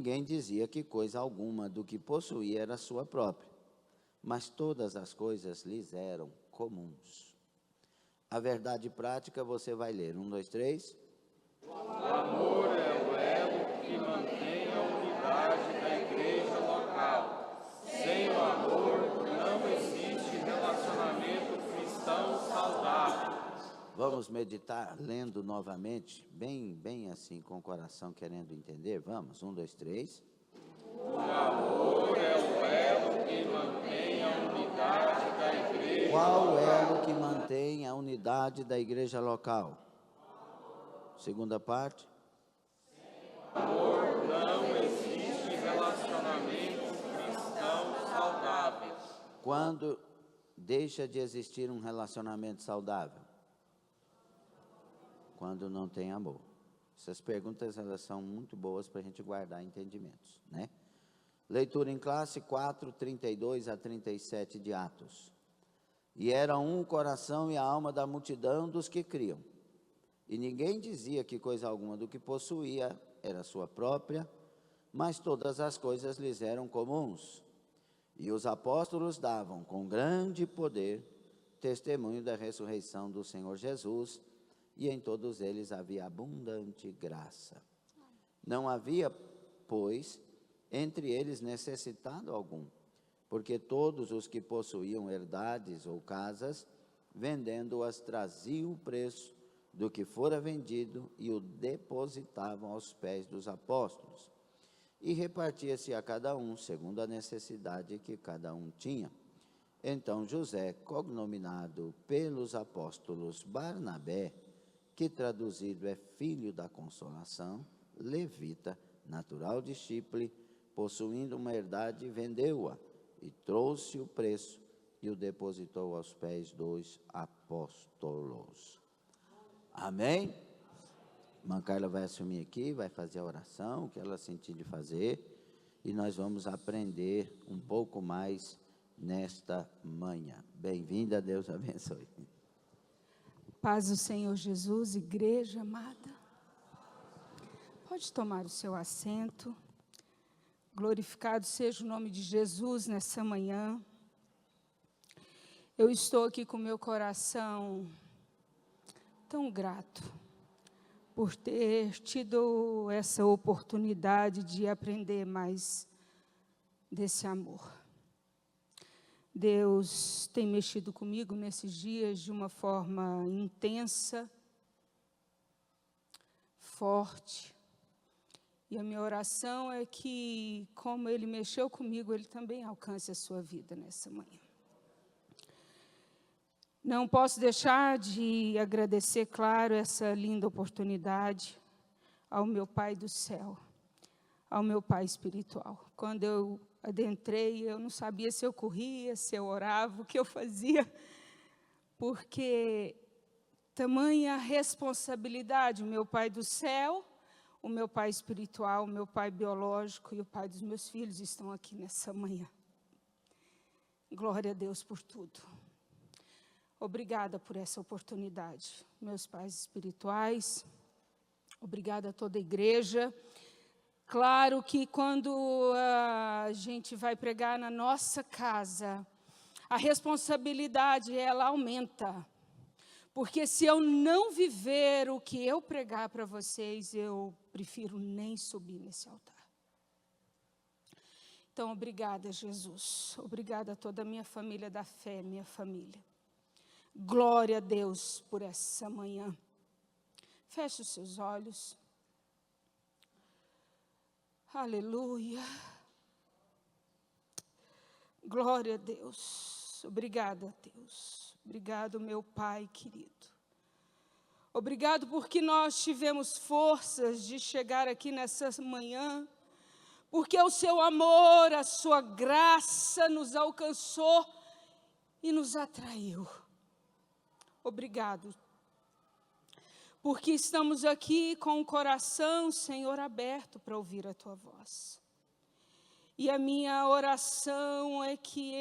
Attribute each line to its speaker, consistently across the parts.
Speaker 1: ninguém dizia que coisa alguma do que possuía era sua própria, mas todas as coisas lhes eram comuns. A verdade prática você vai ler. 1, 2, 3.
Speaker 2: O amor é o elo que mantém a unidade da igreja local. Sem o amor, não existe relacionamento cristão saudável.
Speaker 1: Vamos meditar lendo novamente, bem assim, com o coração querendo entender. Vamos, 1, 2, 3.
Speaker 2: O amor é o elo que mantém a unidade da igreja.
Speaker 1: Qual elo que mantém a unidade da igreja local? Segunda parte.
Speaker 2: Sem amor não existe relacionamento cristão saudável.
Speaker 1: Quando deixa de existir um relacionamento saudável? Quando não tem amor. Essas perguntas, elas são muito boas para a gente guardar entendimentos, né? Leitura em classe 4, 32 a 37 de Atos. E era um o coração e a alma da multidão dos que criam. E ninguém dizia que coisa alguma do que possuía era sua própria, mas todas as coisas lhes eram comuns. E os apóstolos davam com grande poder testemunho da ressurreição do Senhor Jesus, e em todos eles havia abundante graça. Não havia, pois, entre eles necessitado algum, porque todos os que possuíam herdades ou casas, vendendo-as, traziam o preço do que fora vendido e o depositavam aos pés dos apóstolos. E repartia-se a cada um, segundo a necessidade que cada um tinha. Então José, cognominado pelos apóstolos Barnabé, que traduzido é filho da consolação, levita, natural de Chipre, possuindo uma herdade, vendeu-a e trouxe o preço e o depositou aos pés dos apóstolos. Amém? Irmã Carla vai assumir aqui, vai fazer a oração, o que ela sentir de fazer, e nós vamos aprender um pouco mais nesta manhã. Bem-vinda, Deus abençoe.
Speaker 3: Paz do Senhor Jesus, igreja amada. Pode tomar o seu assento. Glorificado seja o nome de Jesus nessa manhã. Eu estou aqui com meu coração tão grato por ter tido essa oportunidade de aprender mais desse amor. Deus tem mexido comigo nesses dias de uma forma intensa, forte. E a minha oração é que, como Ele mexeu comigo, Ele também alcance a sua vida nessa manhã. Não posso deixar de agradecer, claro, essa linda oportunidade ao meu Pai do céu, ao meu Pai espiritual. Quando eu adentrei, eu não sabia se eu corria, se eu orava, o que eu fazia, porque tamanha responsabilidade, o meu Pai do céu, o meu Pai espiritual, o meu Pai biológico e o Pai dos meus filhos estão aqui nessa manhã. Glória a Deus por tudo. Obrigada por essa oportunidade, meus pais espirituais, obrigada a toda a igreja. Claro que quando a gente vai pregar na nossa casa, a responsabilidade ela aumenta. Porque se eu não viver o que eu pregar para vocês, eu prefiro nem subir nesse altar. Então, obrigada, Jesus. Obrigada a toda a minha família da fé, minha família. Glória a Deus por essa manhã. Feche os seus olhos. Aleluia. Glória a Deus. Obrigada, Deus. Obrigado, meu Pai querido. Obrigado porque nós tivemos forças de chegar aqui nessa manhã, porque o seu amor, a sua graça nos alcançou e nos atraiu. Obrigado, porque estamos aqui com o coração, Senhor, aberto para ouvir a Tua voz. E a minha oração é que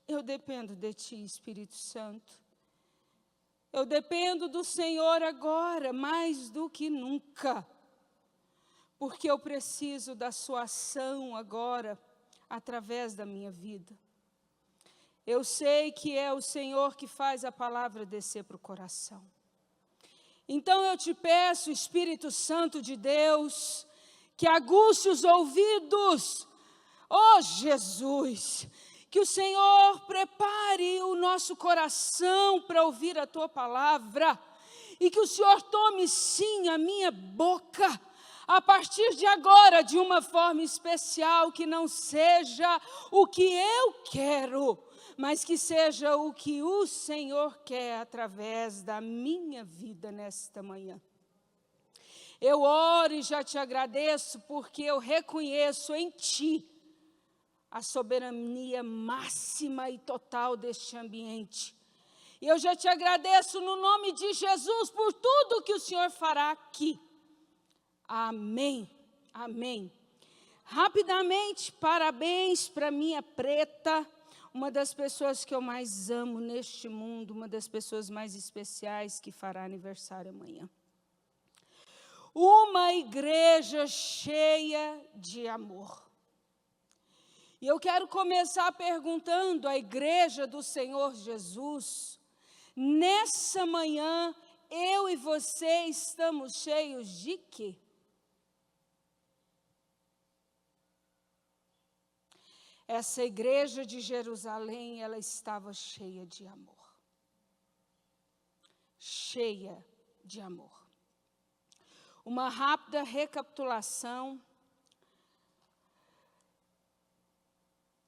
Speaker 3: eu dependo de Ti, Espírito Santo. Eu dependo do Senhor agora, mais do que nunca. porque eu preciso da sua ação agora, através da minha vida. Eu sei que é o Senhor que faz a palavra descer para o coração. Então eu te peço, Espírito Santo de Deus, que aguce os ouvidos, ó Jesus, que o Senhor prepare o nosso coração para ouvir a tua palavra, e que o Senhor tome sim a minha boca, a partir de agora, de uma forma especial, que não seja o que eu quero, mas que seja o que o Senhor quer através da minha vida nesta manhã. Eu oro e já te agradeço, porque eu reconheço em ti a soberania máxima e total deste ambiente. E eu já te agradeço no nome de Jesus por tudo que o Senhor fará aqui. Amém, amém. Rapidamente, parabéns para minha preta, uma das pessoas que eu mais amo neste mundo, uma das pessoas mais especiais que fará aniversário amanhã. Uma igreja cheia de amor. E eu quero começar perguntando à igreja do Senhor Jesus, nessa manhã, eu e você estamos cheios de quê? Essa igreja de Jerusalém, ela estava cheia de amor. Cheia de amor. Uma rápida recapitulação.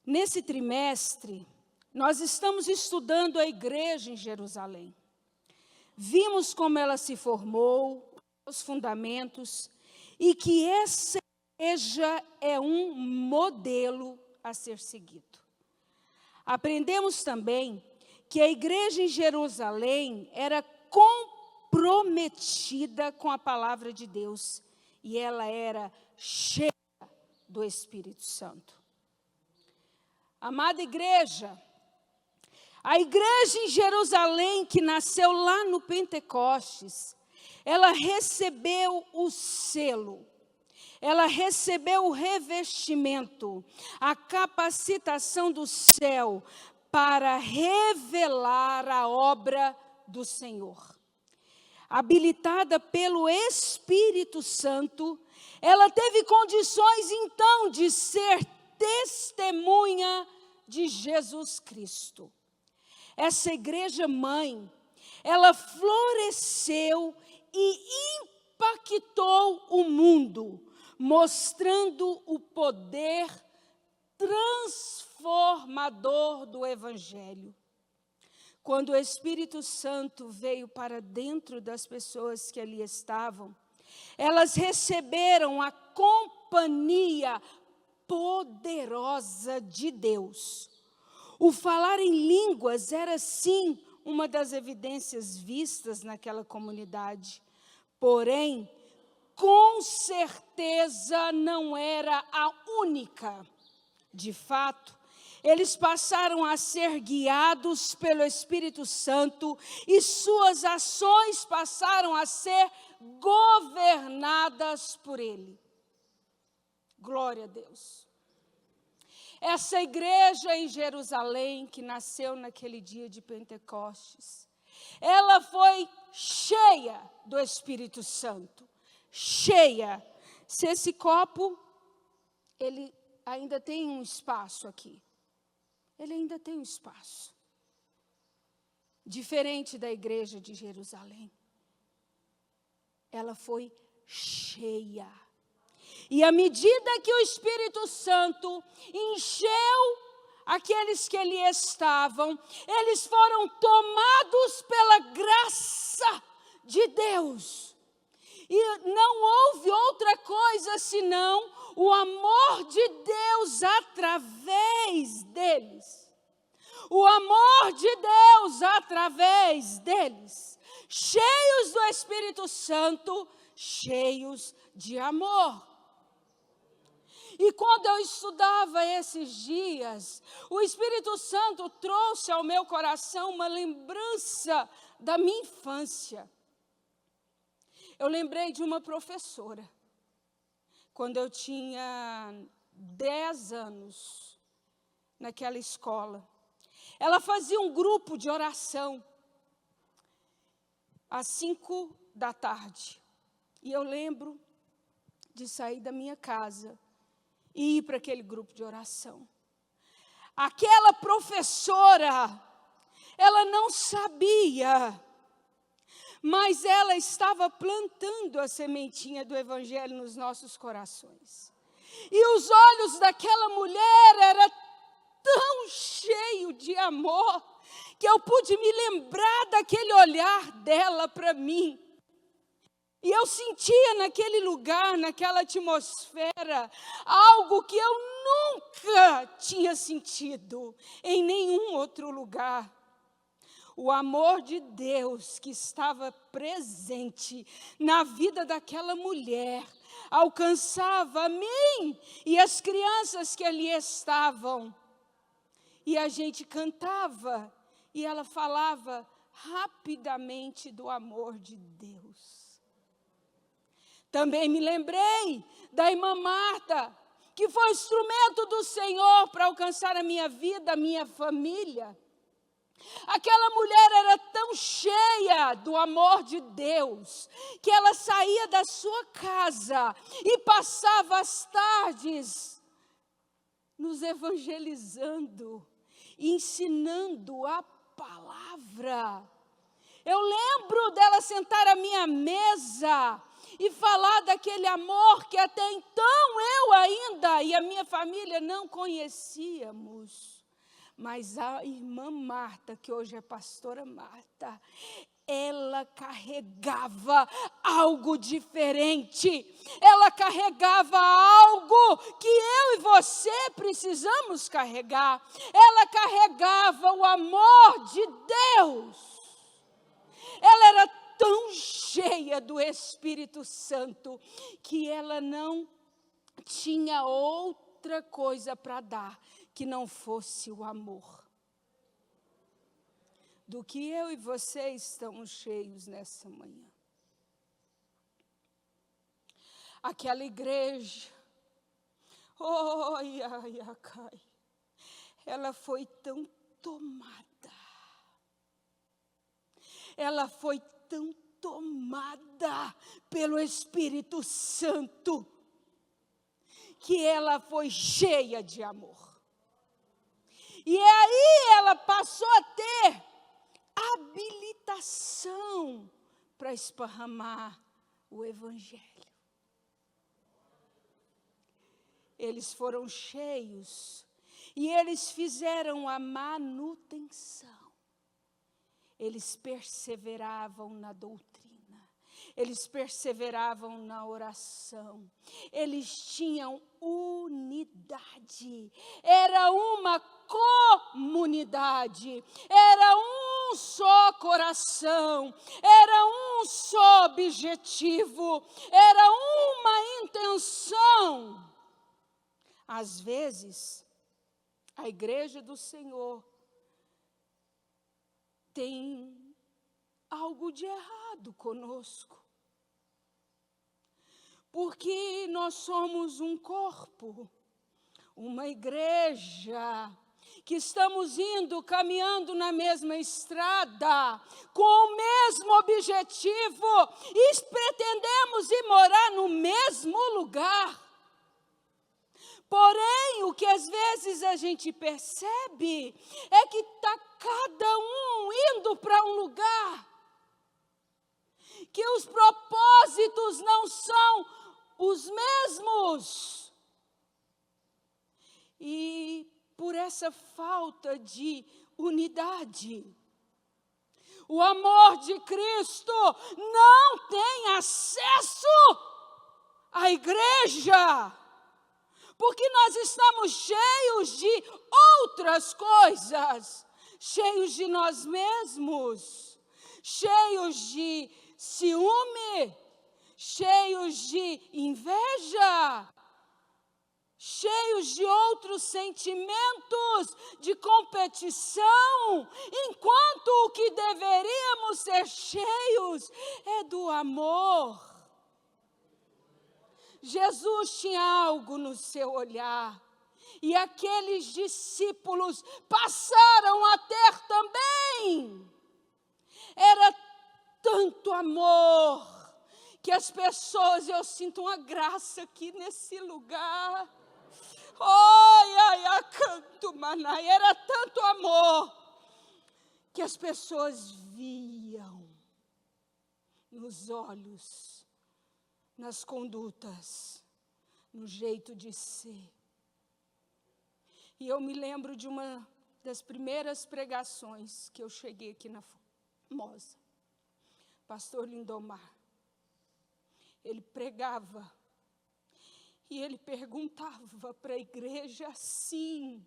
Speaker 3: Nesse trimestre, nós estamos estudando a igreja em Jerusalém. Vimos como ela se formou, os fundamentos, e que essa igreja é um modelo a ser seguido. Aprendemos também que a igreja em Jerusalém era comprometida com a palavra de Deus e ela era cheia do Espírito Santo. Amada igreja, a igreja em Jerusalém, que nasceu lá no Pentecostes, ela recebeu o selo. Ela recebeu o revestimento, a capacitação do céu para revelar a obra do Senhor. Habilitada pelo Espírito Santo, ela teve condições então de ser testemunha de Jesus Cristo. Essa igreja mãe, ela floresceu e impactou o mundo, mostrando o poder transformador do Evangelho. Quando o Espírito Santo veio para dentro das pessoas que ali estavam, elas receberam a companhia poderosa de Deus. O falar em línguas era, sim, uma das evidências vistas naquela comunidade. Porém, com certeza não era a única. De fato, eles passaram a ser guiados pelo Espírito Santo e suas ações passaram a ser governadas por Ele. Glória a Deus. Essa igreja em Jerusalém, que nasceu naquele dia de Pentecostes, ela foi cheia do Espírito Santo. Cheia. Se esse copo, ele ainda tem um espaço aqui. Ele ainda tem um espaço. Diferente da igreja de Jerusalém. Ela foi cheia. E à medida que o Espírito Santo encheu aqueles que ali estavam, eles foram tomados pela graça de Deus. E não houve outra coisa senão o amor de Deus através deles. O amor de Deus através deles. Cheios do Espírito Santo, cheios de amor. E quando eu estudava esses dias, o Espírito Santo trouxe ao meu coração uma lembrança da minha infância. Eu lembrei de uma professora quando eu tinha 10 anos, naquela escola. Ela fazia um grupo de oração às 5 da tarde. E eu lembro de sair da minha casa e ir para aquele grupo de oração. Aquela professora, ela não sabia, mas ela estava plantando a sementinha do Evangelho nos nossos corações. E os olhos daquela mulher eram tão cheios de amor, que eu pude me lembrar daquele olhar dela para mim. E eu sentia naquele lugar, naquela atmosfera, algo que eu nunca tinha sentido em nenhum outro lugar. O amor de Deus que estava presente na vida daquela mulher alcançava a mim e as crianças que ali estavam. E a gente cantava e ela falava rapidamente do amor de Deus. Também me lembrei da irmã Marta, que foi instrumento do Senhor para alcançar a minha vida, a minha família. Aquela mulher era tão cheia do amor de Deus, que ela saía da sua casa e passava as tardes nos evangelizando, ensinando a palavra. Eu lembro dela sentar à minha mesa e falar daquele amor que até então eu ainda e a minha família não conhecíamos. Mas a irmã Marta, que hoje é pastora Marta, ela carregava algo diferente. Ela carregava algo que eu e você precisamos carregar. Ela carregava o amor de Deus. Ela era tão cheia do Espírito Santo que ela não tinha outra coisa para dar que não fosse o amor. Do que eu e você estamos cheios nessa manhã. Aquela igreja, ela foi tão tomada. Ela foi tão tomada pelo Espírito Santo, que ela foi cheia de amor. E aí ela passou a ter habilitação para esparramar o Evangelho. Eles foram cheios e eles fizeram a manutenção. Eles perseveravam na doutrina, eles perseveravam na oração, eles tinham unidade, era uma comunidade, era um só coração, era um só objetivo, era uma intenção. Às vezes, a igreja do Senhor tem algo de errado conosco, porque nós somos um corpo, uma igreja, que estamos caminhando na mesma estrada, com o mesmo objetivo, e pretendemos ir morar no mesmo lugar. Porém, o que às vezes a gente percebe é que está cada um indo para um lugar, que os propósitos não são os mesmos. E por essa falta de unidade, o amor de Cristo não tem acesso à igreja, porque nós estamos cheios de outras coisas, cheios de nós mesmos, cheios de ciúme, cheios de inveja, cheios de outros sentimentos de competição, enquanto o que deveríamos ser cheios é do amor. Jesus tinha algo no seu olhar. E aqueles discípulos passaram a ter também. Era tanto amor que as pessoas, eu sinto uma graça aqui nesse lugar. Canto manai, era tanto amor que as pessoas viam nos olhos, nas condutas, no jeito de ser. E eu me lembro de uma das primeiras pregações que eu cheguei aqui na Formosa. Pastor Lindomar. Ele pregava e ele perguntava para a igreja assim: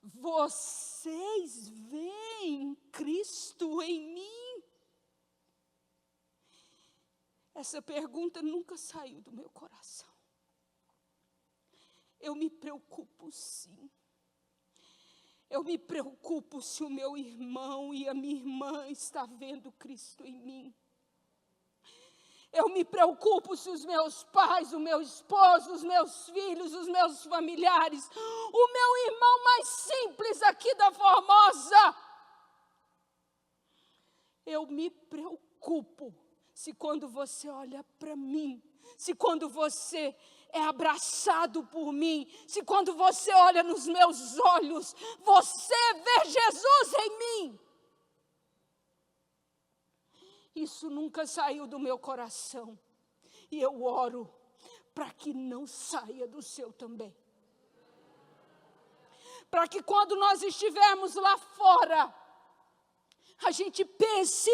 Speaker 3: vocês veem Cristo em mim? Essa pergunta nunca saiu do meu coração. Eu me preocupo, sim. Eu me preocupo se o meu irmão e a minha irmã estão vendo Cristo em mim. Eu me preocupo se os meus pais, o meu esposo, os meus filhos, os meus familiares, o meu irmão mais simples aqui da Formosa. Eu me preocupo se quando você olha para mim, se quando você é abraçado por mim, se quando você olha nos meus olhos, você vê Jesus em mim. Isso nunca saiu do meu coração. E eu oro para que não saia do seu também. Para que quando nós estivermos lá fora, a gente pense: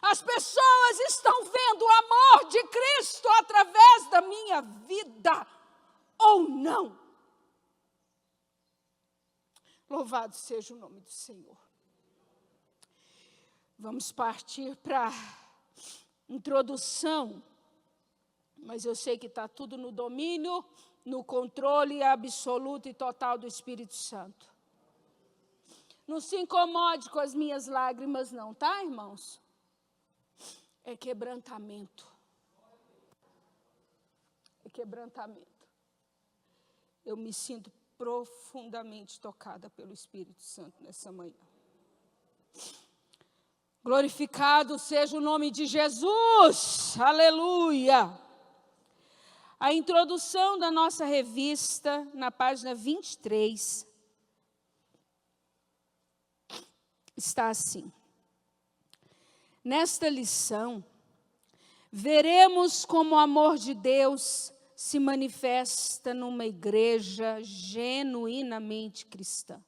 Speaker 3: as pessoas estão vendo o amor de Cristo através da minha vida, ou não? Louvado seja o nome do Senhor. Vamos partir para a introdução, mas eu sei que está tudo no domínio, no controle absoluto e total do Espírito Santo. Não se incomode com as minhas lágrimas não, tá, irmãos? É quebrantamento. É quebrantamento. Eu me sinto profundamente tocada pelo Espírito Santo nessa manhã. Glorificado seja o nome de Jesus, aleluia. A introdução da nossa revista, na página 23, está assim: nesta lição, veremos como o amor de Deus se manifesta numa igreja genuinamente cristã.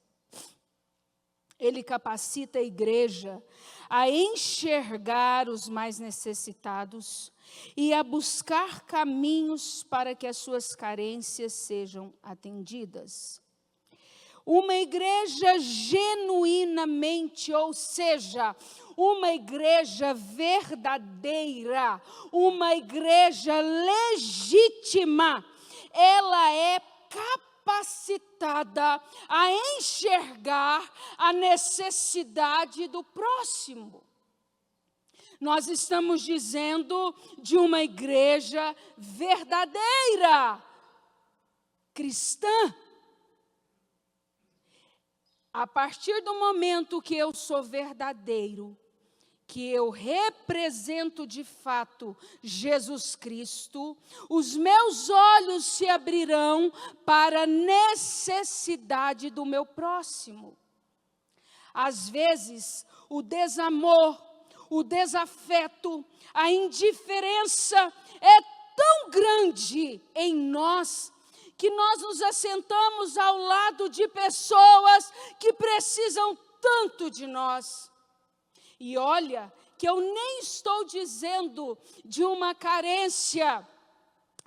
Speaker 3: Ele capacita a igreja a enxergar os mais necessitados e a buscar caminhos para que as suas carências sejam atendidas. Uma igreja genuinamente, ou seja, uma igreja verdadeira, uma igreja legítima, ela é capacitada a enxergar a necessidade do próximo. Nós estamos dizendo de uma igreja verdadeira, cristã. A partir do momento que eu sou verdadeiro, que eu represento de fato Jesus Cristo, os meus olhos se abrirão para a necessidade do meu próximo. Às vezes, o desamor, o desafeto, a indiferença é tão grande em nós, que nós nos assentamos ao lado de pessoas que precisam tanto de nós. E olha, que eu nem estou dizendo de uma carência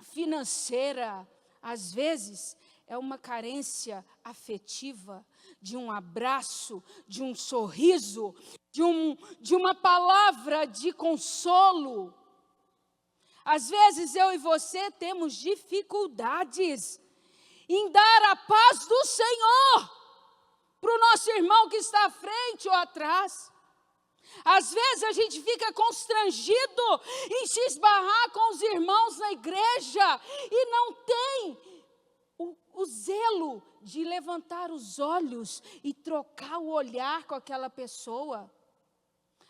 Speaker 3: financeira. Às vezes, é uma carência afetiva, de um abraço, de um sorriso, de uma palavra de consolo. Às vezes, eu e você temos dificuldades em dar a paz do Senhor para o nosso irmão que está à frente ou atrás. Às vezes a gente fica constrangido em se esbarrar com os irmãos na igreja e não tem o zelo de levantar os olhos e trocar o olhar com aquela pessoa.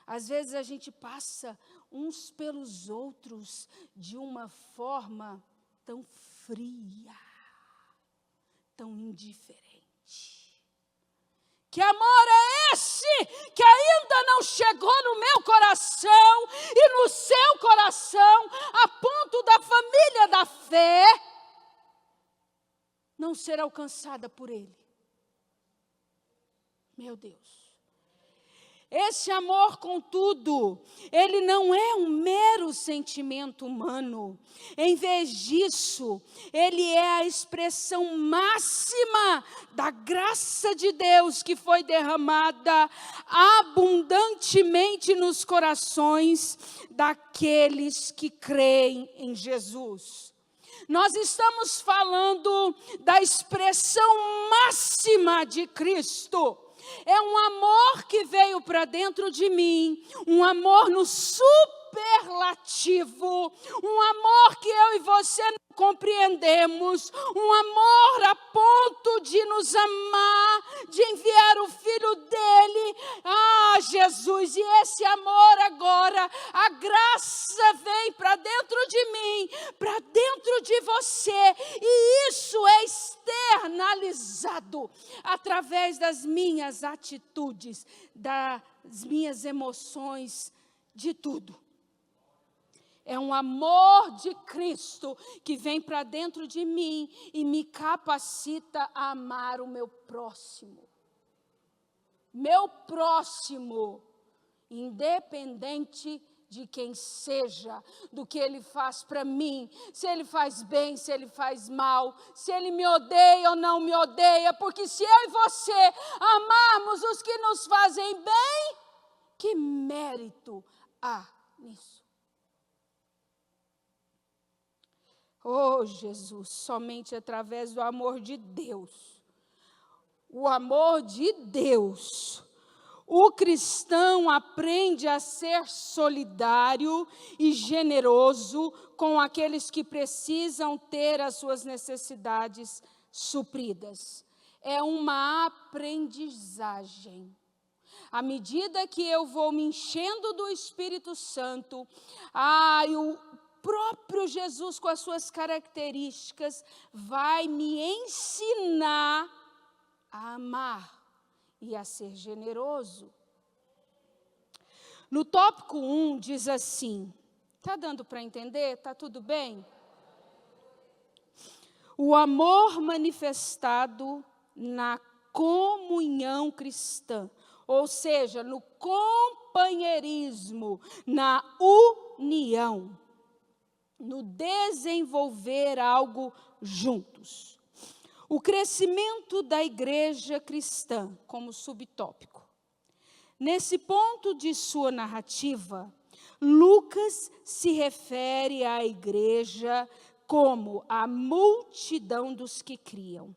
Speaker 3: Às vezes a gente passa uns pelos outros de uma forma tão fria, tão indiferente. Que amor é esse que ainda não chegou no meu coração e no seu coração, a ponto da família da fé não ser alcançada por ele? Meu Deus. Esse amor, contudo, ele não é um mero sentimento humano. Em vez disso, ele é a expressão máxima da graça de Deus que foi derramada abundantemente nos corações daqueles que creem em Jesus. Nós estamos falando da expressão máxima de Cristo. É um amor que veio para dentro de mim, um amor no superlativo, um amor que eu e você não compreendemos, um amor a ponto de nos amar, de enviar o Filho dele, Jesus, e esse amor agora, a graça vem para dentro de mim, para dentro de você, e isso é externalizado através das minhas atitudes, das minhas emoções, de tudo. É um amor de Cristo que vem para dentro de mim e me capacita a amar o meu próximo. Meu próximo, independente de quem seja, do que ele faz para mim, se ele faz bem, se ele faz mal, se ele me odeia ou não me odeia, porque se eu e você amarmos os que nos fazem bem, que mérito há nisso? Oh, Jesus, somente através do amor de Deus, o amor de Deus, o cristão aprende a ser solidário e generoso com aqueles que precisam ter as suas necessidades supridas. É uma aprendizagem. À medida que eu vou me enchendo do Espírito Santo, o próprio Jesus, com as suas características, vai me ensinar a amar e a ser generoso. No tópico 1 diz assim, está dando para entender? Está tudo bem? O amor manifestado na comunhão cristã, ou seja, no companheirismo, na união, no desenvolver algo juntos. O crescimento da igreja cristã, como subtópico. Nesse ponto de sua narrativa, Lucas se refere à igreja como a multidão dos que criam.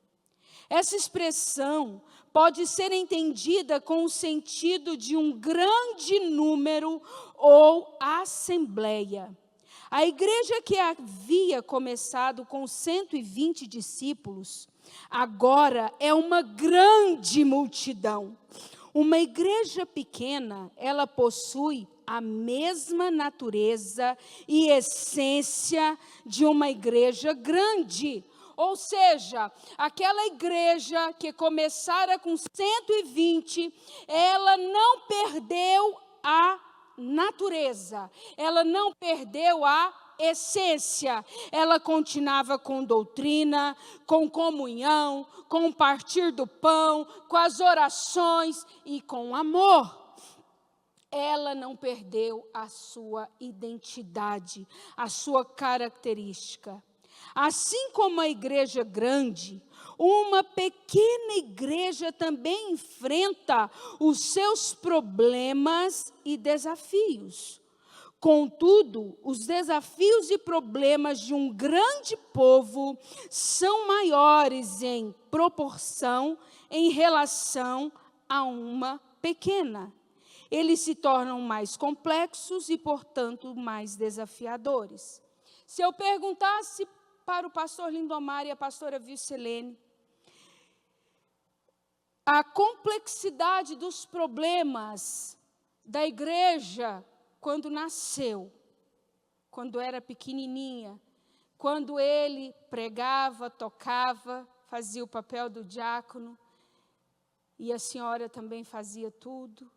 Speaker 3: Essa expressão pode ser entendida com o sentido de um grande número ou assembleia. A igreja que havia começado com 120 discípulos, agora é uma grande multidão. Uma igreja pequena, ela possui a mesma natureza e essência de uma igreja grande. Ou seja, aquela igreja que começara com 120, ela não perdeu a natureza, ela não perdeu a essência, ela continuava com doutrina, com comunhão, com o partir do pão, com as orações e com amor. Ela não perdeu a sua identidade, a sua característica. Assim como a igreja grande, uma pequena igreja também enfrenta os seus problemas e desafios. Contudo, os desafios e problemas de um grande povo são maiores em proporção em relação a uma pequena. eles se tornam mais complexos e, portanto, mais desafiadores. Se eu perguntasse para o pastor Lindomar e a pastora Vilcelene, a complexidade dos problemas da igreja quando nasceu, quando era pequenininha, quando ele pregava, tocava, fazia o papel do diácono, e a senhora também fazia tudo.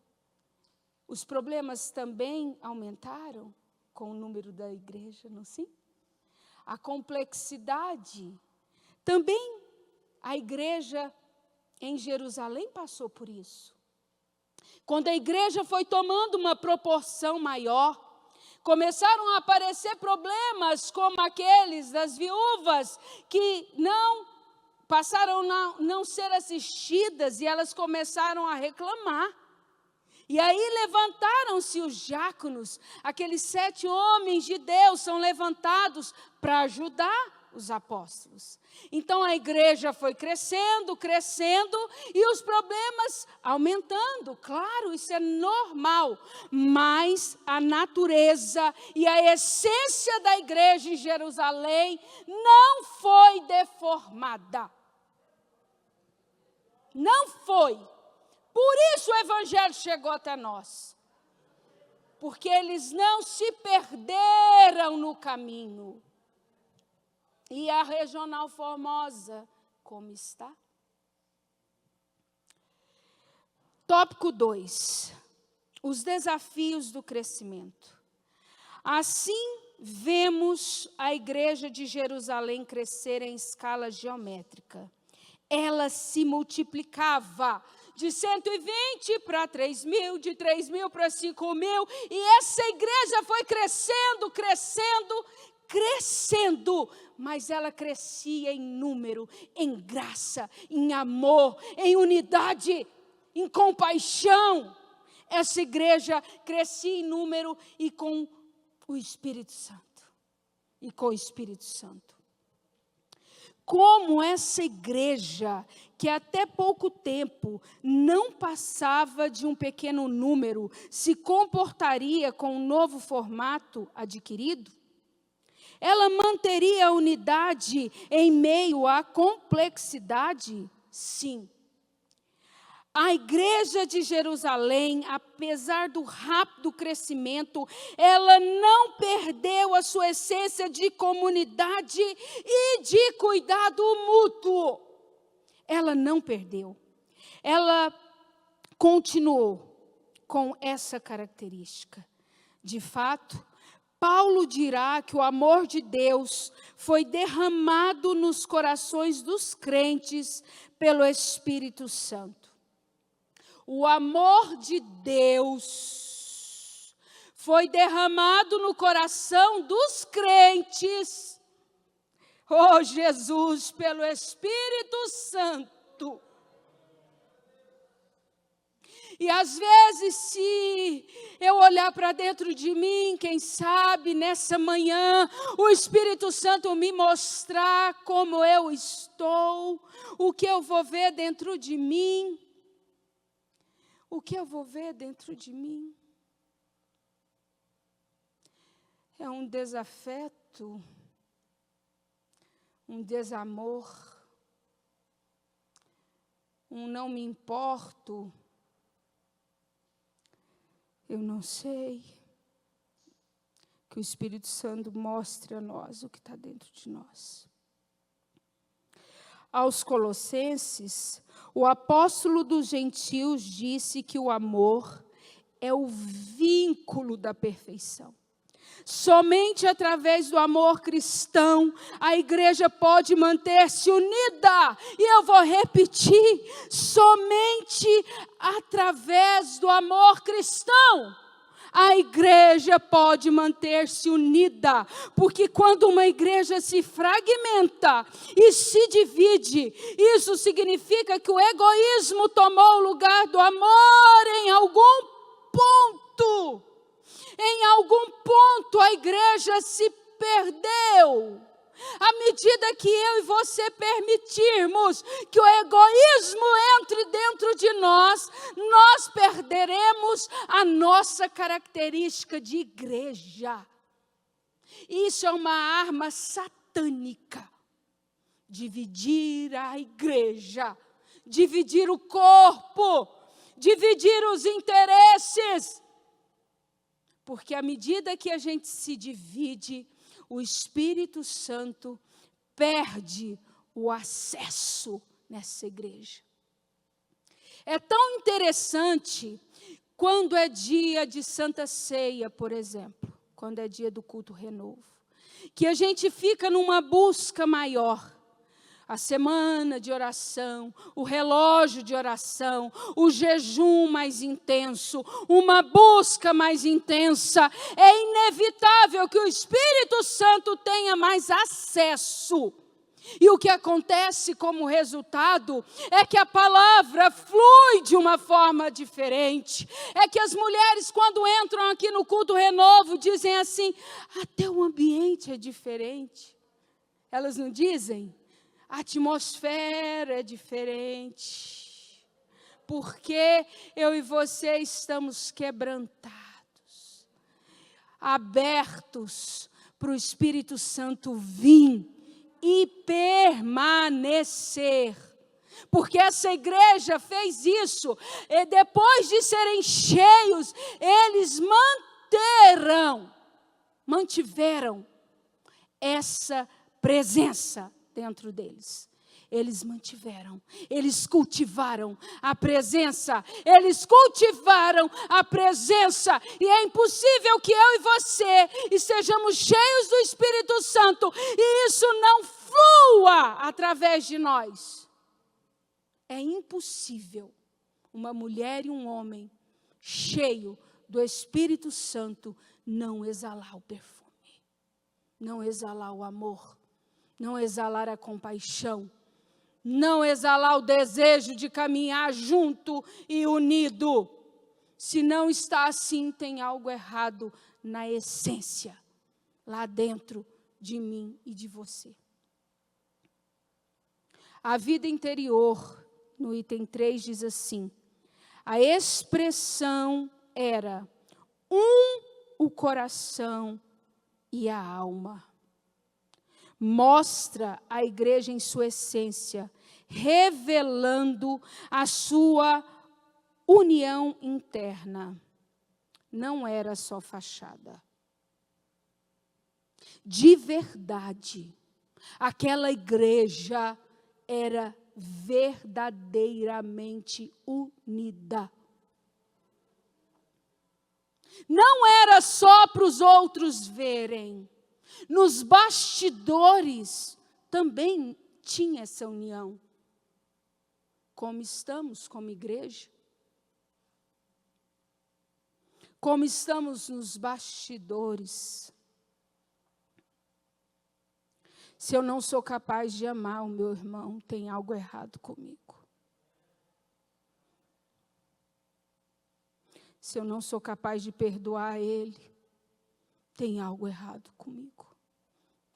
Speaker 3: Os problemas também aumentaram com o número da igreja, não é sim? A complexidade, também a igreja em Jerusalém passou por isso. Quando a igreja foi tomando uma proporção maior, começaram a aparecer problemas como aqueles das viúvas que passaram a não ser assistidas e elas começaram a reclamar. E aí levantaram-se os diáconos, aqueles 7 homens de Deus são levantados para ajudar os apóstolos. Então a igreja foi crescendo, e os problemas aumentando. Claro, isso é normal, mas a natureza e a essência da igreja em Jerusalém não foi deformada. Não foi. Por isso o evangelho chegou até nós. Porque eles não se perderam no caminho. E a Regional Formosa, como está? Tópico 2. Os desafios do crescimento. Assim, vemos a igreja de Jerusalém crescer em escala geométrica. Ela se multiplicava de 120 para 3.000, de 3.000 para 5.000, e essa igreja foi crescendo, mas ela crescia em número, em graça, em amor, em unidade, em compaixão. Essa igreja crescia em número e com o Espírito Santo. Como essa igreja, que até pouco tempo não passava de um pequeno número, se comportaria com o novo formato adquirido? Ela manteria a unidade em meio à complexidade? Sim. A igreja de Jerusalém, apesar do rápido crescimento, ela não perdeu a sua essência de comunidade e de cuidado mútuo. Ela não perdeu. Ela continuou com essa característica. De fato, Paulo dirá que o amor de Deus foi derramado nos corações dos crentes pelo Espírito Santo. O amor de Deus foi derramado no coração dos crentes. Oh, Jesus, pelo Espírito Santo. E às vezes, se eu olhar para dentro de mim, quem sabe, nessa manhã, o Espírito Santo me mostrar como eu estou, o que eu vou ver dentro de mim. O que eu vou ver dentro de mim? É um desafeto, um desamor, um não me importo. Eu não sei. Que o Espírito Santo mostre a nós o que está dentro de nós. Aos Colossenses, o apóstolo dos gentios disse que o amor é o vínculo da perfeição. Somente através do amor cristão, a igreja pode manter-se unida. E eu vou repetir, somente através do amor cristão, a igreja pode manter-se unida, porque quando uma igreja se fragmenta e se divide, isso significa que o egoísmo tomou o lugar do amor em algum ponto. Em algum ponto a igreja se perdeu. À medida que eu e você permitirmos que o egoísmo entre dentro de nós, nós perderemos a nossa característica de igreja. Isso é uma arma satânica. Dividir a igreja, dividir o corpo, dividir os interesses. Porque à medida que a gente se divide, o Espírito Santo perde o acesso nessa igreja. É tão interessante quando é dia de Santa Ceia, por exemplo, quando é dia do culto renovo, que a gente fica numa busca maior. A semana de oração, o relógio de oração, o jejum mais intenso, uma busca mais intensa. É inevitável que o Espírito Santo tenha mais acesso. E o que acontece como resultado é que a palavra flui de uma forma diferente. É que as mulheres, quando entram aqui no culto renovo, dizem assim: até o ambiente é diferente. Elas não dizem? A atmosfera é diferente, porque eu e você estamos quebrantados, abertos para o Espírito Santo vir e permanecer. Porque essa igreja fez isso, e depois de serem cheios, eles mantiveram essa presença dentro deles. Eles mantiveram, eles cultivaram a presença, e é impossível que eu e você estejamos cheios do Espírito Santo e isso não flua através de nós. É impossível uma mulher e um homem cheio do Espírito Santo não exalar o perfume, não exalar o amor, não exalar a compaixão, não exalar o desejo de caminhar junto e unido. Se não está assim, tem algo errado na essência, lá dentro de mim e de você. A vida interior, no item 3, diz assim: a expressão era o coração e a alma. Mostra a igreja em sua essência, revelando a sua união interna. Não era só fachada. De verdade, aquela igreja era verdadeiramente unida. Não era só para os outros verem. Nos bastidores também tinha essa união. Como estamos como igreja? Como estamos nos bastidores? Se eu não sou capaz de amar o meu irmão, tem algo errado comigo. Se eu não sou capaz de perdoar ele, tem algo errado comigo.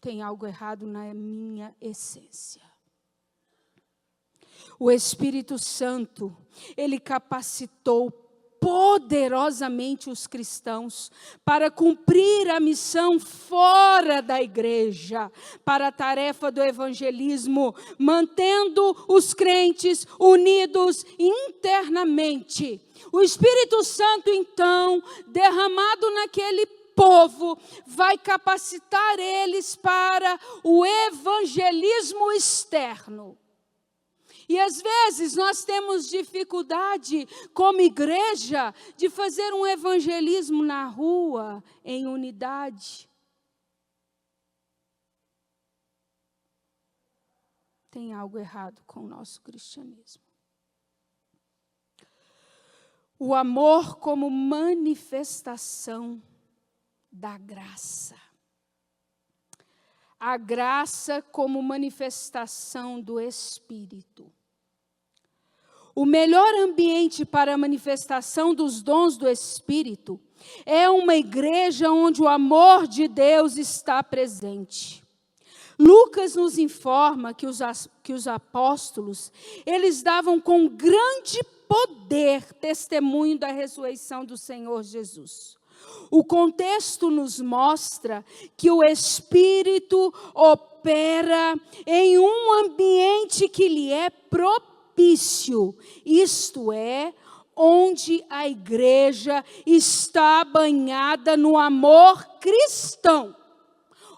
Speaker 3: Tem algo errado na minha essência. O Espírito Santo, ele capacitou poderosamente os cristãos para cumprir a missão fora da igreja, para a tarefa do evangelismo, mantendo os crentes unidos internamente. O Espírito Santo, então, derramado naquele povo, vai capacitar eles para o evangelismo externo. E às vezes nós temos dificuldade, como igreja, de fazer um evangelismo na rua, em unidade. Tem algo errado com o nosso cristianismo. O amor como manifestação da graça. A graça como manifestação do Espírito. O melhor ambiente para a manifestação dos dons do Espírito é uma igreja onde o amor de Deus está presente. Lucas nos informa que os apóstolos, eles davam com grande poder testemunho da ressurreição do Senhor Jesus. O contexto nos mostra que o Espírito opera em um ambiente que lhe é propício, isto é, onde a igreja está banhada no amor cristão.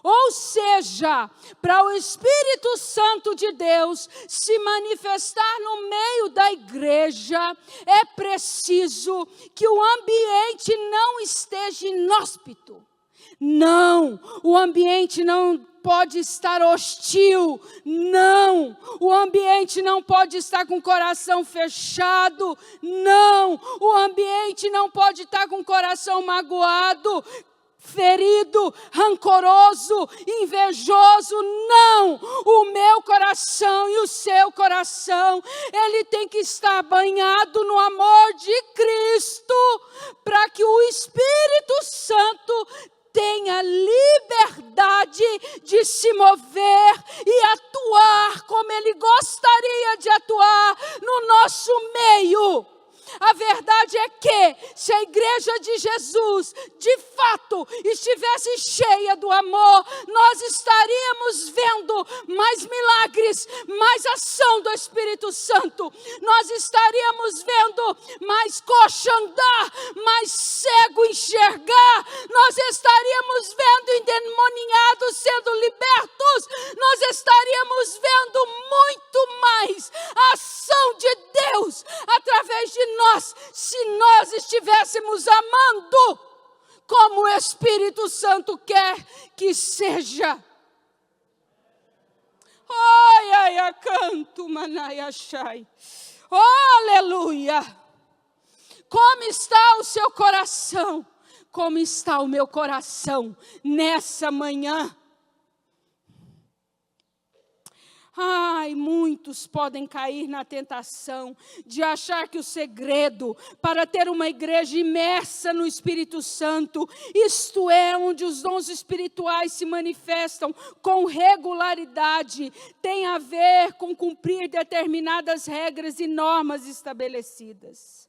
Speaker 3: Ou seja, para o Espírito Santo de Deus se manifestar no meio da igreja, é preciso que o ambiente não esteja inóspito. Não, o ambiente não pode estar hostil, não, o ambiente não pode estar com o coração fechado, não, o ambiente não pode estar com o coração magoado, ferido, rancoroso, invejoso, não, o meu coração e o seu coração, ele tem que estar banhado no amor de Cristo, para que o Espírito Santo tenha liberdade de se mover e atuar como ele gostaria de atuar no nosso meio. A verdade é que, se a igreja de Jesus, de fato, estivesse cheia do amor, nós estaríamos vendo mais milagres, mais ação do Espírito Santo. Nós estaríamos vendo mais coxo andar, mais cego enxergar. Nós estaríamos vendo endemoniados sendo libertos. Nós estaríamos vendo muito mais a ação de Deus através de nós, se nós estivéssemos amando como o Espírito Santo quer que seja. Ai, ai, ai, canto, manai, achai. Oh, aleluia. Como está o seu coração? Como está o meu coração nessa manhã? Ai, muitos podem cair na tentação de achar que o segredo para ter uma igreja imersa no Espírito Santo, isto é, onde os dons espirituais se manifestam com regularidade, tem a ver com cumprir determinadas regras e normas estabelecidas.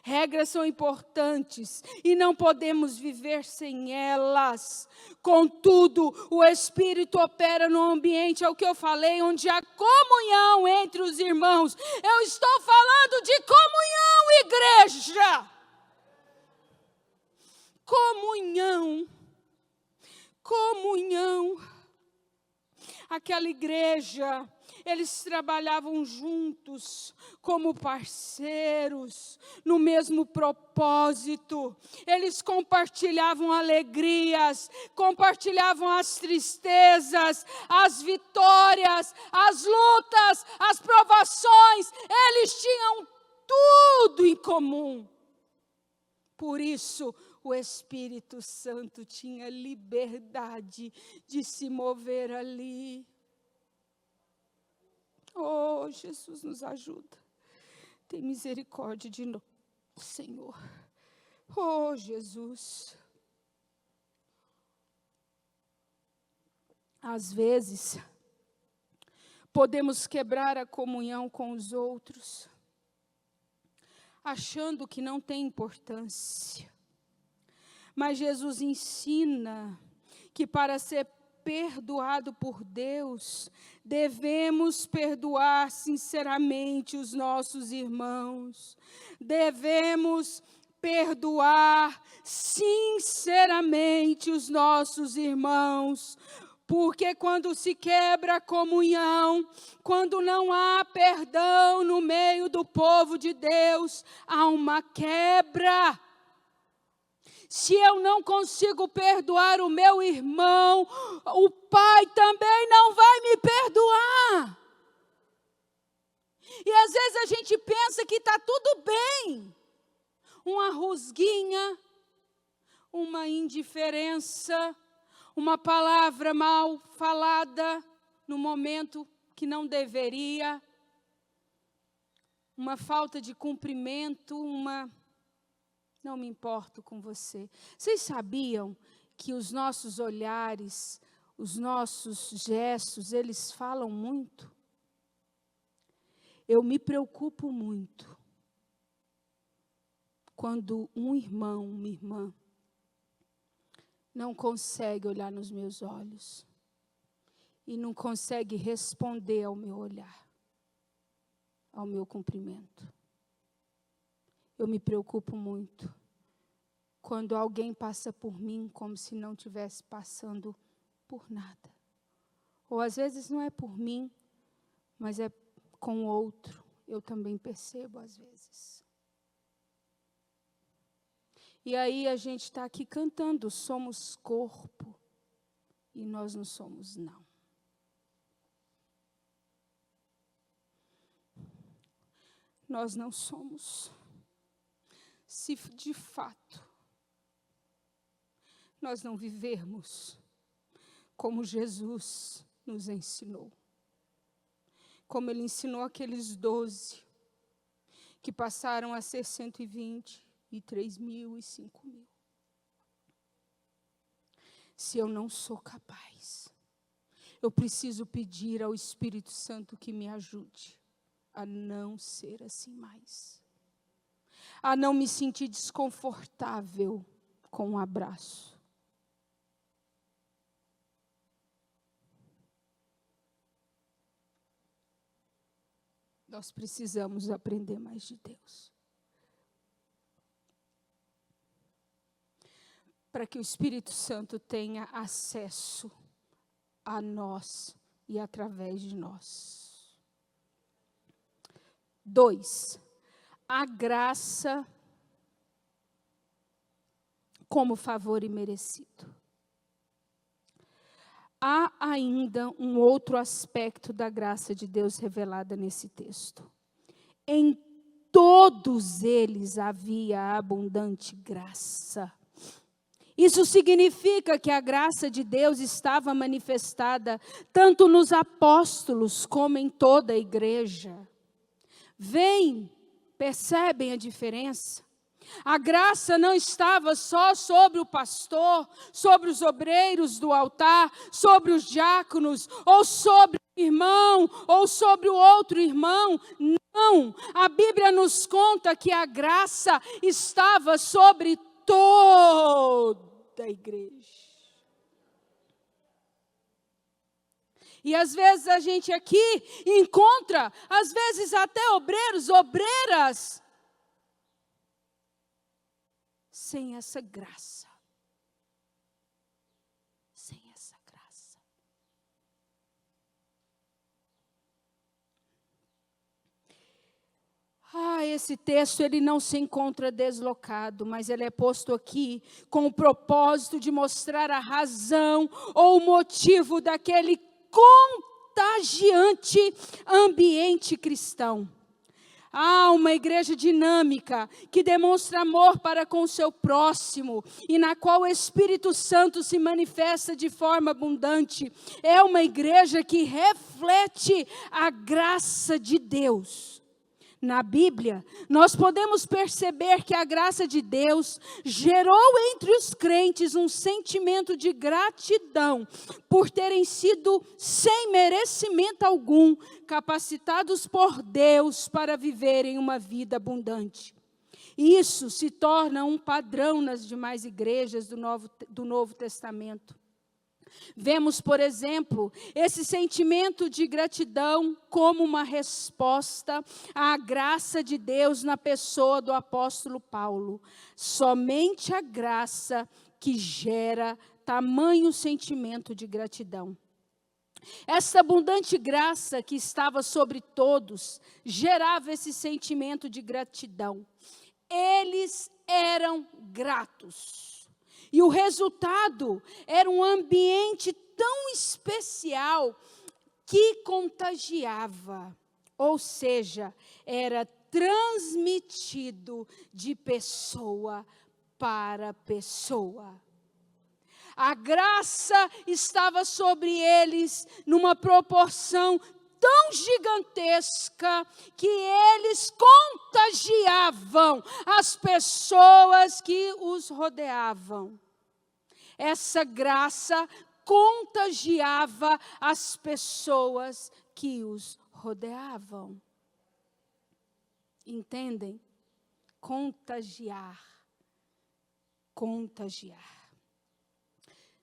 Speaker 3: Regras são importantes e não podemos viver sem elas. Contudo, o Espírito opera no ambiente, é o que eu falei, onde há comunhão entre os irmãos. Eu estou falando de comunhão, igreja. Comunhão. Comunhão. Aquela igreja, eles trabalhavam juntos como parceiros, no mesmo propósito. Eles compartilhavam alegrias, compartilhavam as tristezas, as vitórias, as lutas, as provações. Eles tinham tudo em comum. Por isso, o Espírito Santo tinha liberdade de se mover ali. Oh, Jesus, nos ajuda. Tem misericórdia de nós, Senhor. Oh, Jesus. Às vezes, podemos quebrar a comunhão com os outros, achando que não tem importância. Mas Jesus ensina que para ser perdoado por Deus, devemos perdoar sinceramente os nossos irmãos. Devemos perdoar sinceramente os nossos irmãos. Porque quando se quebra a comunhão, quando não há perdão no meio do povo de Deus, há uma quebra. Se eu não consigo perdoar o meu irmão, o Pai também não vai me perdoar. E às vezes a gente pensa que está tudo bem. Uma rusguinha, uma indiferença, uma palavra mal falada no momento que não deveria, uma falta de cumprimento, não me importo com você. Vocês sabiam que os nossos olhares, os nossos gestos, eles falam muito. Eu me preocupo muito quando um irmão, uma irmã, não consegue olhar nos meus olhos e não consegue responder ao meu olhar, ao meu cumprimento. Eu me preocupo muito quando alguém passa por mim como se não estivesse passando por nada. Ou às vezes não é por mim, mas é com outro. Eu também percebo às vezes. E aí a gente está aqui cantando, somos corpo, e nós não somos não. Nós não somos. Se de fato nós não vivermos como Jesus nos ensinou, como Ele ensinou aqueles 12, que passaram a ser 120, e 3.000 e 5.000. Se eu não sou capaz, eu preciso pedir ao Espírito Santo que me ajude a não ser assim mais. A não me sentir desconfortável com um abraço. Nós precisamos aprender mais de Deus. Para que o Espírito Santo tenha acesso a nós e através de nós. 2. A graça como favor imerecido. Há ainda um outro aspecto da graça de Deus revelada nesse texto. Em todos eles havia abundante graça. Isso significa que a graça de Deus estava manifestada tanto nos apóstolos como em toda a igreja. Percebem a diferença? A graça não estava só sobre o pastor, sobre os obreiros do altar, sobre os diáconos, ou sobre o irmão, ou sobre o outro irmão. Não, a Bíblia nos conta que a graça estava sobre toda a igreja. E às vezes a gente aqui encontra, às vezes até obreiros, obreiras, sem essa graça. Sem essa graça. Esse texto ele não se encontra deslocado, mas ele é posto aqui com o propósito de mostrar a razão ou o motivo daquele contagiante ambiente cristão. Há uma igreja dinâmica que demonstra amor para com o seu próximo e na qual o Espírito Santo se manifesta de forma abundante. É uma igreja que reflete a graça de Deus. Na Bíblia, nós podemos perceber que a graça de Deus gerou entre os crentes um sentimento de gratidão por terem sido, sem merecimento algum, capacitados por Deus para viverem uma vida abundante. Isso se torna um padrão nas demais igrejas do Novo Testamento. Vemos, por exemplo, esse sentimento de gratidão como uma resposta à graça de Deus na pessoa do apóstolo Paulo. Somente a graça que gera tamanho sentimento de gratidão. Essa abundante graça que estava sobre todos gerava esse sentimento de gratidão. Eles eram gratos. E o resultado era um ambiente tão especial que contagiava. Ou seja, era transmitido de pessoa para pessoa. A graça estava sobre eles numa proporção tão gigantesca que eles contagiavam as pessoas que os rodeavam. Essa graça contagiava as pessoas que os rodeavam. Entendem? Contagiar. Contagiar.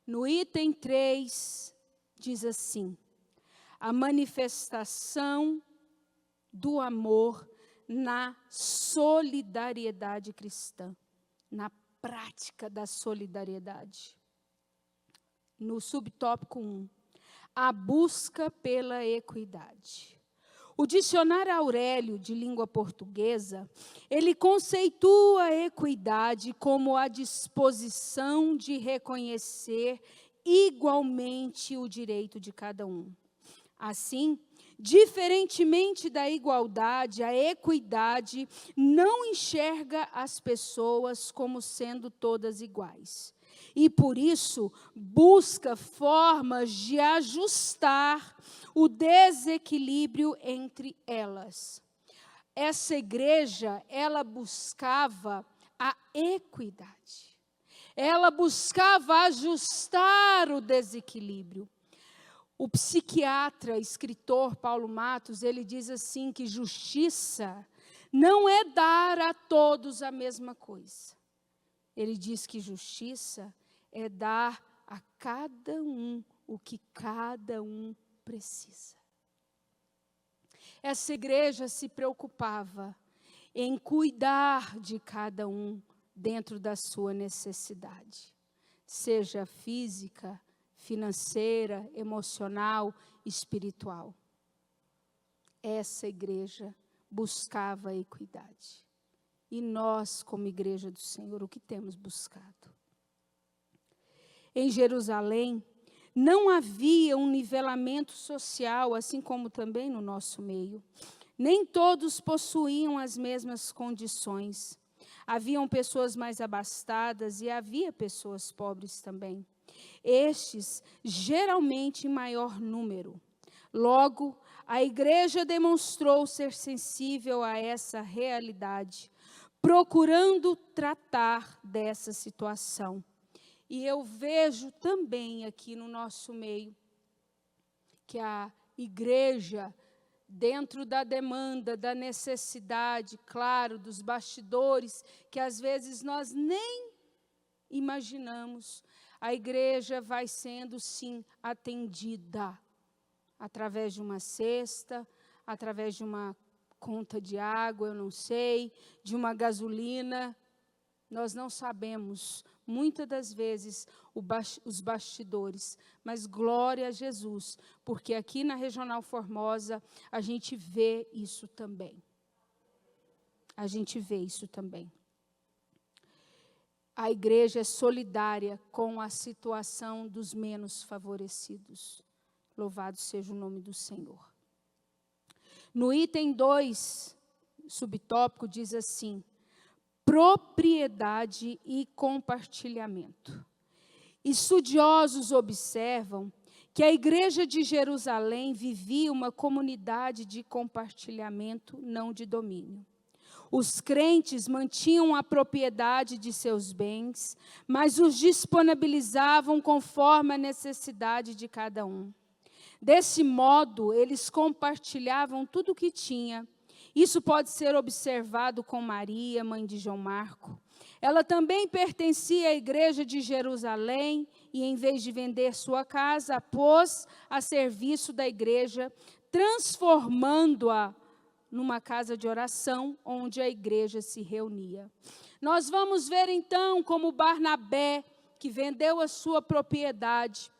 Speaker 3: No item 3, diz assim: a manifestação do amor na solidariedade cristã, na prática da solidariedade. No subtópico 1, a busca pela equidade. O dicionário Aurélio, de língua portuguesa, ele conceitua a equidade como a disposição de reconhecer igualmente o direito de cada um. Assim, diferentemente da igualdade, a equidade não enxerga as pessoas como sendo todas iguais. E, por isso, busca formas de ajustar o desequilíbrio entre elas. Essa igreja, ela buscava a equidade. Ela buscava ajustar o desequilíbrio. O psiquiatra, escritor Paulo Matos, ele diz assim que justiça não é dar a todos a mesma coisa. Ele diz que justiça é dar a cada um o que cada um precisa. Essa igreja se preocupava em cuidar de cada um dentro da sua necessidade, seja física, financeira, emocional, espiritual. Essa igreja buscava a equidade. E nós, como igreja do Senhor, o que temos buscado? Em Jerusalém, não havia um nivelamento social, assim como também no nosso meio. Nem todos possuíam as mesmas condições. Haviam pessoas mais abastadas e havia pessoas pobres também. Estes, geralmente em maior número. Logo, a igreja demonstrou ser sensível a essa realidade, procurando tratar dessa situação. E eu vejo também aqui no nosso meio que a igreja, dentro da demanda, da necessidade, claro, dos bastidores, que às vezes nós nem imaginamos, a igreja vai sendo, sim, atendida através de uma cesta, através de uma conta de água, eu não sei, de uma gasolina. Nós não sabemos, muitas das vezes, os bastidores, mas glória a Jesus, porque aqui na Regional Formosa a gente vê isso também. A gente vê isso também. A igreja é solidária com a situação dos menos favorecidos. Louvado seja o nome do Senhor. No item 2, subtópico, diz assim: propriedade e compartilhamento. Estudiosos observam que a igreja de Jerusalém vivia uma comunidade de compartilhamento, não de domínio. Os crentes mantinham a propriedade de seus bens, mas os disponibilizavam conforme a necessidade de cada um. Desse modo, eles compartilhavam tudo o que tinha. Isso pode ser observado com Maria, mãe de João Marco. Ela também pertencia à igreja de Jerusalém e, em vez de vender sua casa, pôs a serviço da igreja, transformando-a numa casa de oração, onde a igreja se reunia. Nós vamos ver, então, como Barnabé, que vendeu a sua propriedade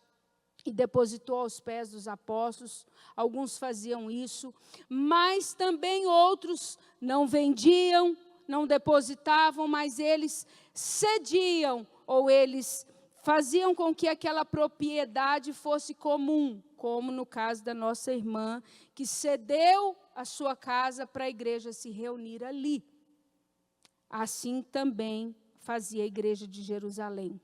Speaker 3: e depositou aos pés dos apóstolos. Alguns faziam isso, mas também outros não vendiam, não depositavam, mas eles cediam, ou eles faziam com que aquela propriedade fosse comum, como no caso da nossa irmã, que cedeu a sua casa para a igreja se reunir ali. Assim também fazia a igreja de Jerusalém.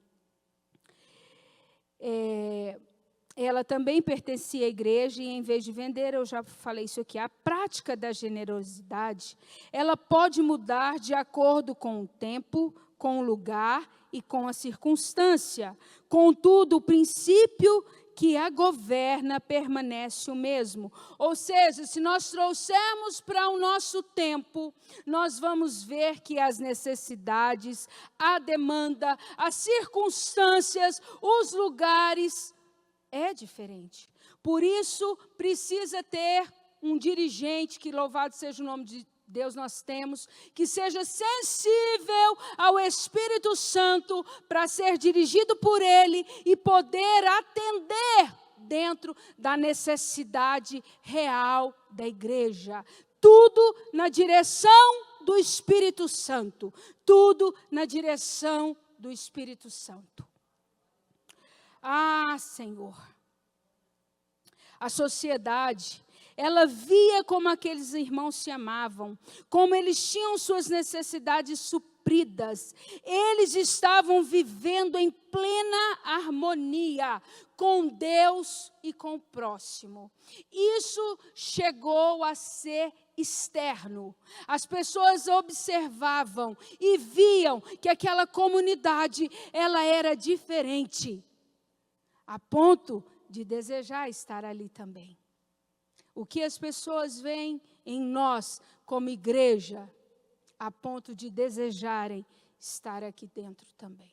Speaker 3: Ela também pertencia à igreja e, em vez de vender, eu já falei isso aqui, a prática da generosidade, ela pode mudar de acordo com o tempo, com o lugar e com a circunstância. Contudo, o princípio que a governa permanece o mesmo. Ou seja, se nós trouxermos para o nosso tempo, nós vamos ver que as necessidades, a demanda, as circunstâncias, os lugares, é diferente. Por isso, precisa ter um dirigente, que louvado seja o nome de Deus nós temos, que seja sensível ao Espírito Santo para ser dirigido por Ele e poder atender dentro da necessidade real da igreja. Tudo na direção do Espírito Santo. Tudo na direção do Espírito Santo. Ah, Senhor. A sociedade, ela via como aqueles irmãos se amavam, como eles tinham suas necessidades supridas. Eles estavam vivendo em plena harmonia com Deus e com o próximo. Isso chegou a ser externo. As pessoas observavam e viam que aquela comunidade, ela era diferente, a ponto de desejar estar ali também. O que as pessoas veem em nós como igreja, a ponto de desejarem estar aqui dentro também.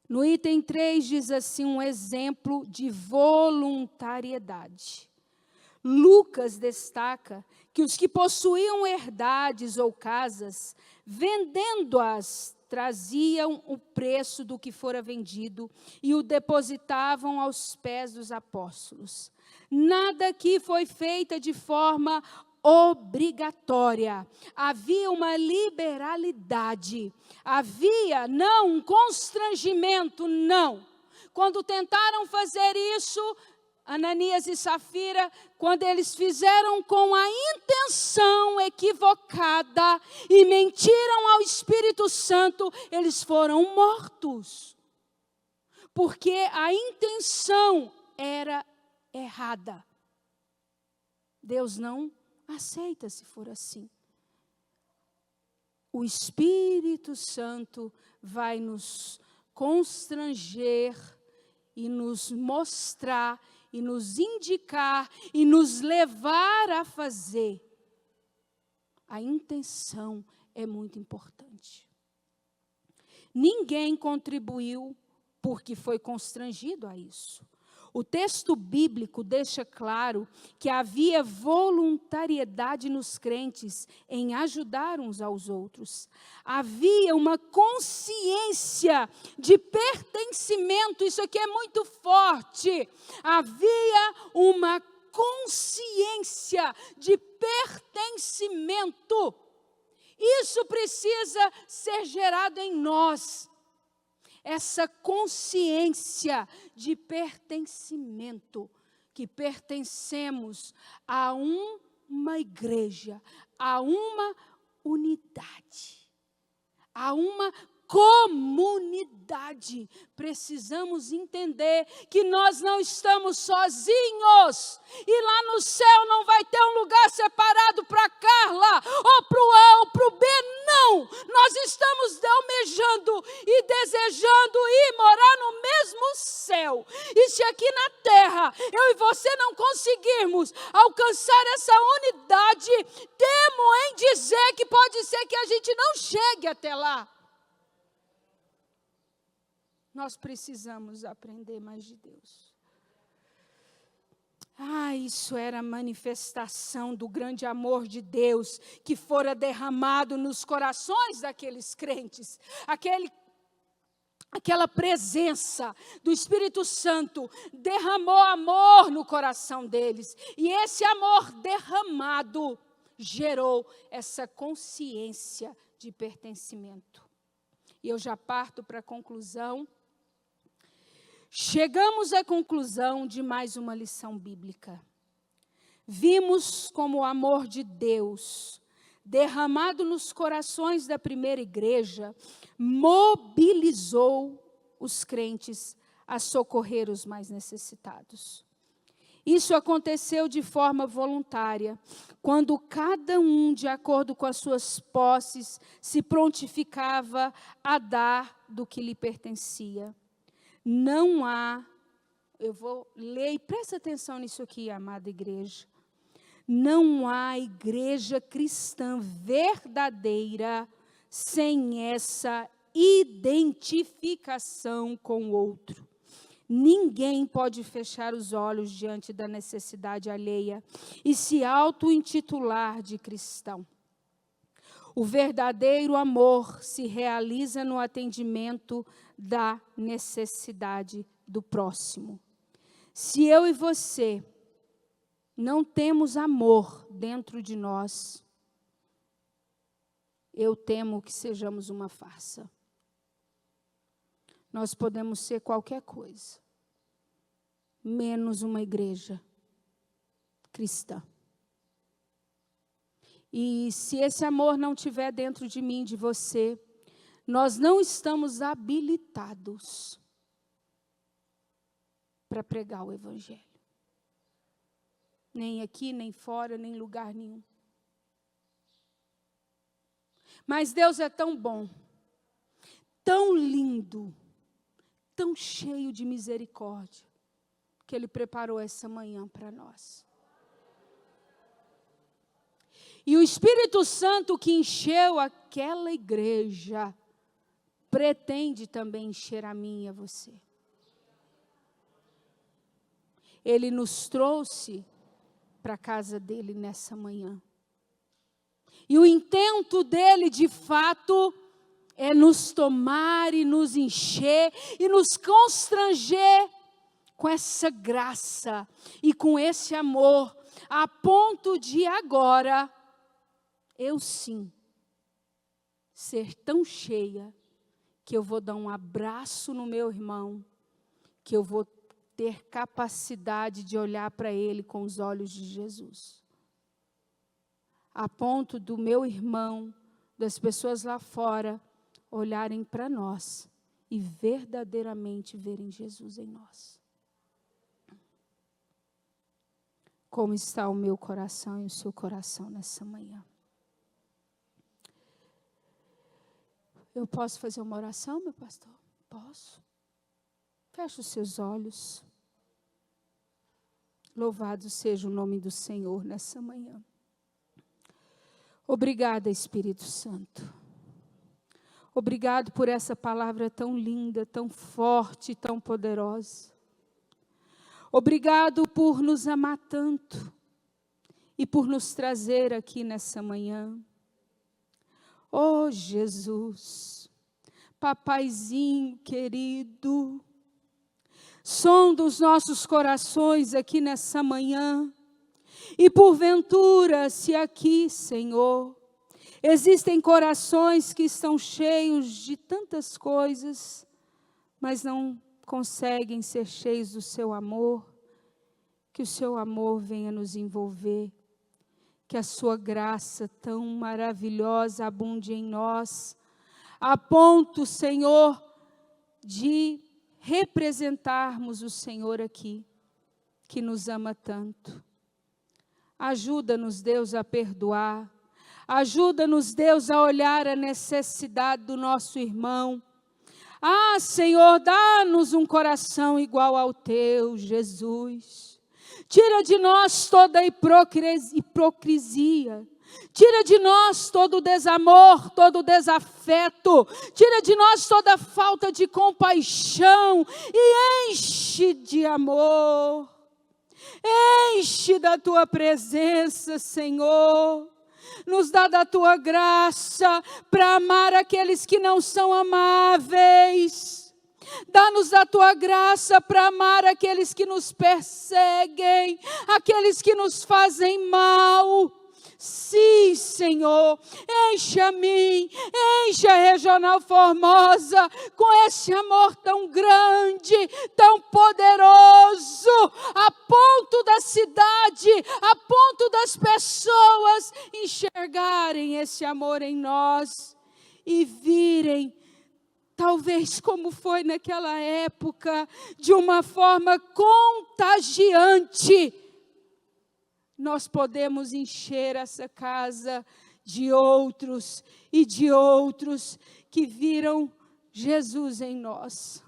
Speaker 3: No item 3 diz assim, um exemplo de voluntariedade. Lucas destaca que os que possuíam herdades ou casas, vendendo-as, traziam o preço do que fora vendido e o depositavam aos pés dos apóstolos. Nada aqui foi feito de forma obrigatória. Havia uma liberalidade. Havia, não, um constrangimento, não. Quando tentaram fazer isso, Ananias e Safira, quando eles fizeram com a intenção equivocada e mentiram ao Espírito Santo, eles foram mortos. Porque a intenção era errada. Deus não aceita se for assim. O Espírito Santo vai nos constranger e nos mostrar e nos indicar e nos levar a fazer. A intenção é muito importante. Ninguém contribuiu porque foi constrangido a isso. O texto bíblico deixa claro que havia voluntariedade nos crentes em ajudar uns aos outros. Havia uma consciência de pertencimento, isso aqui é muito forte. Havia uma consciência de pertencimento. Isso precisa ser gerado em nós. Essa consciência de pertencimento, que pertencemos a uma igreja, a uma unidade, a uma comunidade. Precisamos entender que nós não estamos sozinhos. E lá no céu não vai ter um lugar separado para Carla, ou para o A, ou para o B, não. Nós estamos almejando e desejando ir morar no mesmo céu. E se aqui na terra, eu e você não conseguirmos alcançar essa unidade, temo em dizer que pode ser que a gente não chegue até lá. Nós precisamos aprender mais de Deus. Isso era a manifestação do grande amor de Deus que fora derramado nos corações daqueles crentes. Aquela presença do Espírito Santo derramou amor no coração deles. E esse amor derramado gerou essa consciência de pertencimento. E eu já parto para a conclusão. Chegamos à conclusão de mais uma lição bíblica. Vimos como o amor de Deus, derramado nos corações da primeira igreja, mobilizou os crentes a socorrer os mais necessitados. Isso aconteceu de forma voluntária, quando cada um, de acordo com as suas posses, se prontificava a dar do que lhe pertencia. Não há, eu vou ler e presta atenção nisso aqui, amada igreja. Não há igreja cristã verdadeira sem essa identificação com o outro. Ninguém pode fechar os olhos diante da necessidade alheia e se auto-intitular de cristão. O verdadeiro amor se realiza no atendimento da necessidade do próximo. Se eu e você não temos amor dentro de nós, eu temo que sejamos uma farsa. Nós podemos ser qualquer coisa, menos uma igreja cristã. E se esse amor não estiver dentro de mim, de você, nós não estamos habilitados para pregar o Evangelho. Nem aqui, nem fora, nem em lugar nenhum. Mas Deus é tão bom, tão lindo, tão cheio de misericórdia, que Ele preparou essa manhã para nós. E o Espírito Santo que encheu aquela igreja, pretende também encher a mim e a você. Ele nos trouxe para a casa dele nessa manhã. E o intento dele, de fato, é nos tomar e nos encher e nos constranger com essa graça e com esse amor, a ponto de agora, eu sim, ser tão cheia, que eu vou dar um abraço no meu irmão, que eu vou ter capacidade de olhar para ele com os olhos de Jesus. A ponto do meu irmão, das pessoas lá fora, olharem para nós e verdadeiramente verem Jesus em nós. Como está o meu coração e o seu coração nessa manhã? Eu posso fazer uma oração, meu pastor? Posso. Feche os seus olhos. Louvado seja o nome do Senhor nessa manhã. Obrigada, Espírito Santo. Obrigado por essa palavra tão linda, tão forte, tão poderosa. Obrigado por nos amar tanto e por nos trazer aqui nessa manhã. Oh, Jesus, papaizinho querido, som dos nossos corações aqui nessa manhã. E porventura, se aqui, Senhor, existem corações que estão cheios de tantas coisas, mas não conseguem ser cheios do seu amor, que o seu amor venha nos envolver, que a sua graça tão maravilhosa abunde em nós, a ponto, Senhor, de representarmos o Senhor aqui, que nos ama tanto. Ajuda-nos, Deus, a perdoar. Ajuda-nos, Deus, a olhar a necessidade do nosso irmão. Ah, Senhor, dá-nos um coração igual ao teu, Jesus. Tira de nós toda a hipocrisia. Tira de nós todo o desamor, todo o desafeto. Tira de nós toda a falta de compaixão. E enche de amor. Enche da tua presença, Senhor. Nos dá da tua graça para amar aqueles que não são amáveis. Dá-nos da tua graça para amar aqueles que nos perseguem, aqueles que nos fazem mal. Sim, Senhor, enche a mim, enche a Regional Formosa com esse amor tão grande, tão poderoso, a ponto da cidade, a ponto das pessoas enxergarem esse amor em nós e virem talvez como foi naquela época, de uma forma contagiante, nós podemos encher essa casa de outros e de outros que viram Jesus em nós.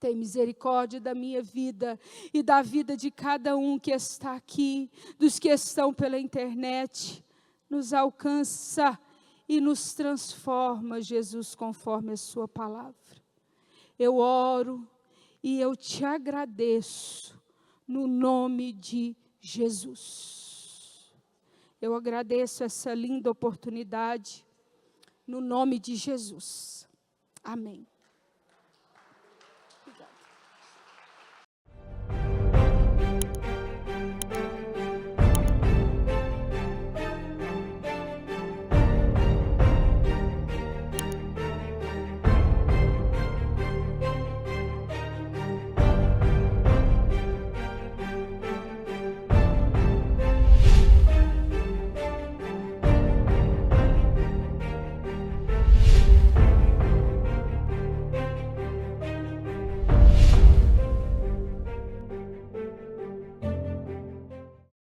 Speaker 3: Tem misericórdia da minha vida e da vida de cada um que está aqui, dos que estão pela internet. Nos alcança e nos transforma, Jesus, conforme a sua palavra. Eu oro e eu te agradeço no nome de Jesus. Eu agradeço essa linda oportunidade no nome de Jesus. Amém.